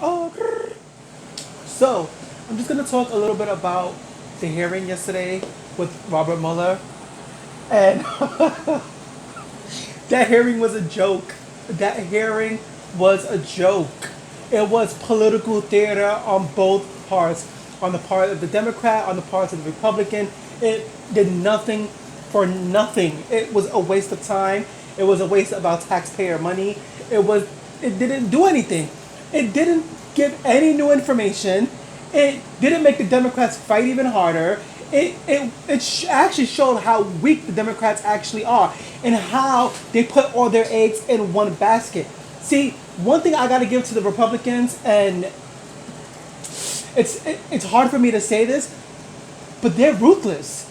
Oh, so I'm just gonna talk a little bit about the hearing yesterday with Robert Mueller, and that hearing was a joke. That hearing was a joke. It was political theater on both parts, on the part of the Democrat, on the part of the Republican. It did nothing for nothing. It was a waste of time. It was a waste of our taxpayer money. It was. It didn't do anything. It didn't give any new information. It didn't make the Democrats fight even harder. Actually showed how weak the Democrats actually are and how they put all their eggs in one basket. See, one thing I got to give to the Republicans, and it's hard for me to say this, but they're ruthless.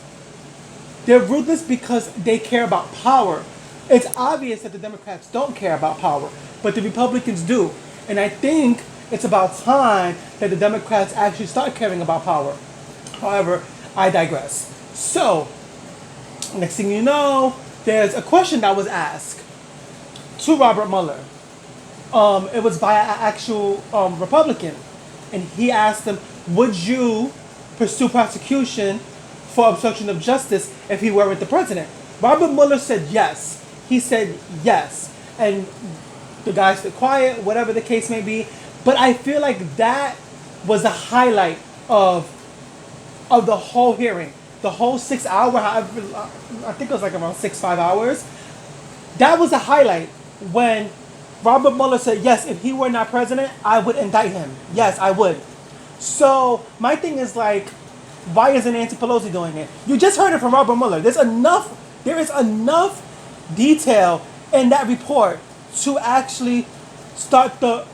They're ruthless because they care about power. It's obvious that the Democrats don't care about power, but the Republicans do. And I think it's about time that the Democrats actually start caring about power. However, I digress. So, next thing you know, there's a question that was asked to Robert Mueller. It was by an actual Republican, and he asked him, "Would you pursue prosecution for obstruction of justice if he weren't the president?" Robert Mueller said yes. He said yes, and the guy stayed quiet, whatever the case may be. But I feel like that was the highlight of the whole hearing, the whole 6 hour. I think it was like around 5 hours. That was the highlight when Robert Mueller said, yes, if he were not president, I would indict him. Yes, I would. So my thing is like, why isn't Nancy Pelosi doing it? You just heard it from Robert Mueller. There is enough detail in that report to actually start the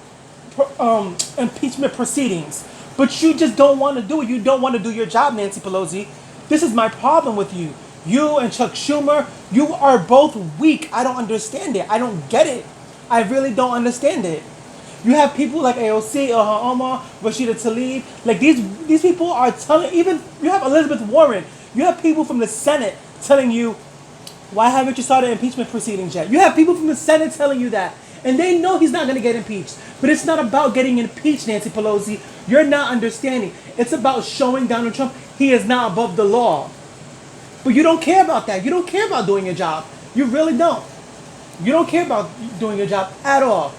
impeachment proceedings. But you just don't want to do it. You don't want to do your job, Nancy Pelosi. This is my problem with you. You and Chuck Schumer, you are both weak. I don't understand it. I don't get it. I really don't understand it. You have people like AOC, Ilhan Omar, Rashida Tlaib. Like these people are telling. Even you have Elizabeth Warren. You have people from the Senate telling you, why haven't you started impeachment proceedings yet? You have people from the Senate telling you that. And they know he's not going to get impeached. But it's not about getting impeached, Nancy Pelosi. You're not understanding. It's about showing Donald Trump he is not above the law. But you don't care about that. You don't care about doing your job. You really don't. You don't care about doing your job at all.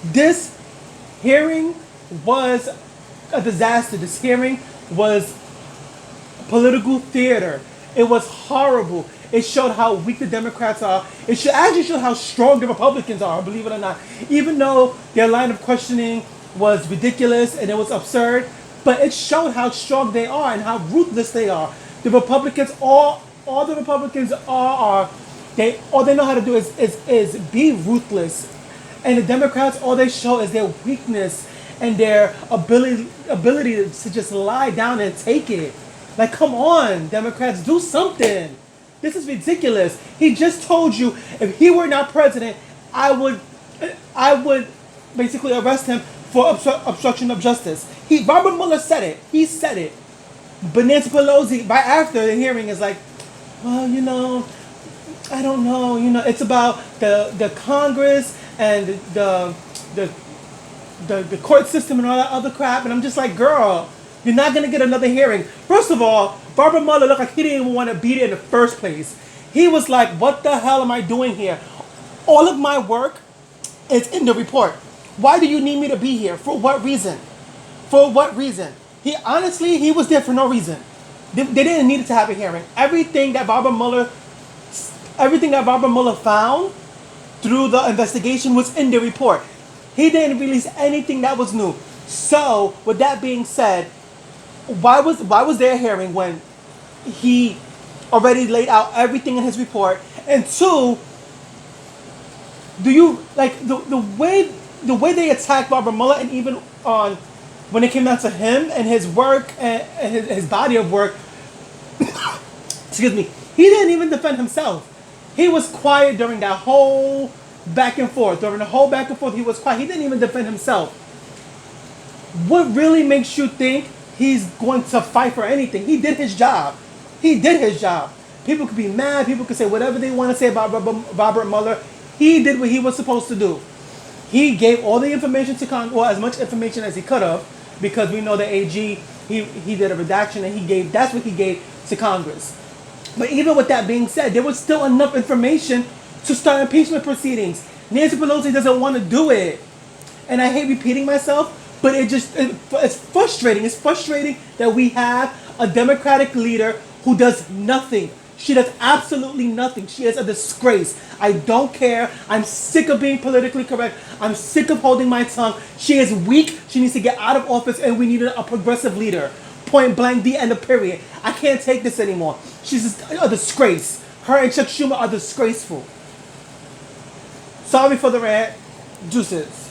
This hearing was a disaster. This hearing was political theater. It was horrible. It showed how weak the Democrats are. Actually showed how strong the Republicans are, believe it or not. Even though their line of questioning was ridiculous and it was absurd, but it showed how strong they are and how ruthless they are. The Republicans, all the Republicans are all they know how to do is be ruthless. And the Democrats, all they show is their weakness and their ability to just lie down and take it. Like, come on, Democrats, do something. This is ridiculous. He just told you if he were not president, I would basically arrest him for obstruction of justice. Robert Mueller said it. He said it. But Nancy Pelosi, right after the hearing, is like, well, I don't know. It's about the Congress and the court system and all that other crap. And I'm just like, girl, you're not going to get another hearing. First of all, Robert Mueller looked like he didn't even want to be there in the first place. He was like, what the hell am I doing here? All of my work is in the report. Why do you need me to be here? For what reason? For what reason? He was there for no reason. They didn't need to have a hearing. Everything that Robert Mueller found through the investigation was in the report. He didn't release anything that was new. So, with that being said, why was there a hearing when he already laid out everything in his report? And two, do you like the way they attacked Robert Mueller, and even on when it came down to him and his work and his body of work? Excuse me. He didn't even defend himself. He was quiet during that whole back and forth. During the whole back and forth, he was quiet. He didn't even defend himself. What really makes you think he's going to fight for anything? He did his job. He did his job. People could be mad. People could say whatever they want to say about Robert Mueller. He did what he was supposed to do. He gave all the information to Congress, well, as much information as he could have, because we know the AG, he did a redaction and that's what he gave to Congress. But even with that being said, there was still enough information to start impeachment proceedings. Nancy Pelosi doesn't want to do it. And I hate repeating myself, but it's frustrating. It's frustrating that we have a Democratic leader who does nothing. She does absolutely nothing. She is a disgrace. I don't care. I'm sick of being politically correct. I'm sick of holding my tongue. She is weak. She needs to get out of office, and we need a progressive leader. Point blank, the end of period. I can't take this anymore. She's just a disgrace. Her and Chuck Schumer are disgraceful. Sorry for the rant. Juices.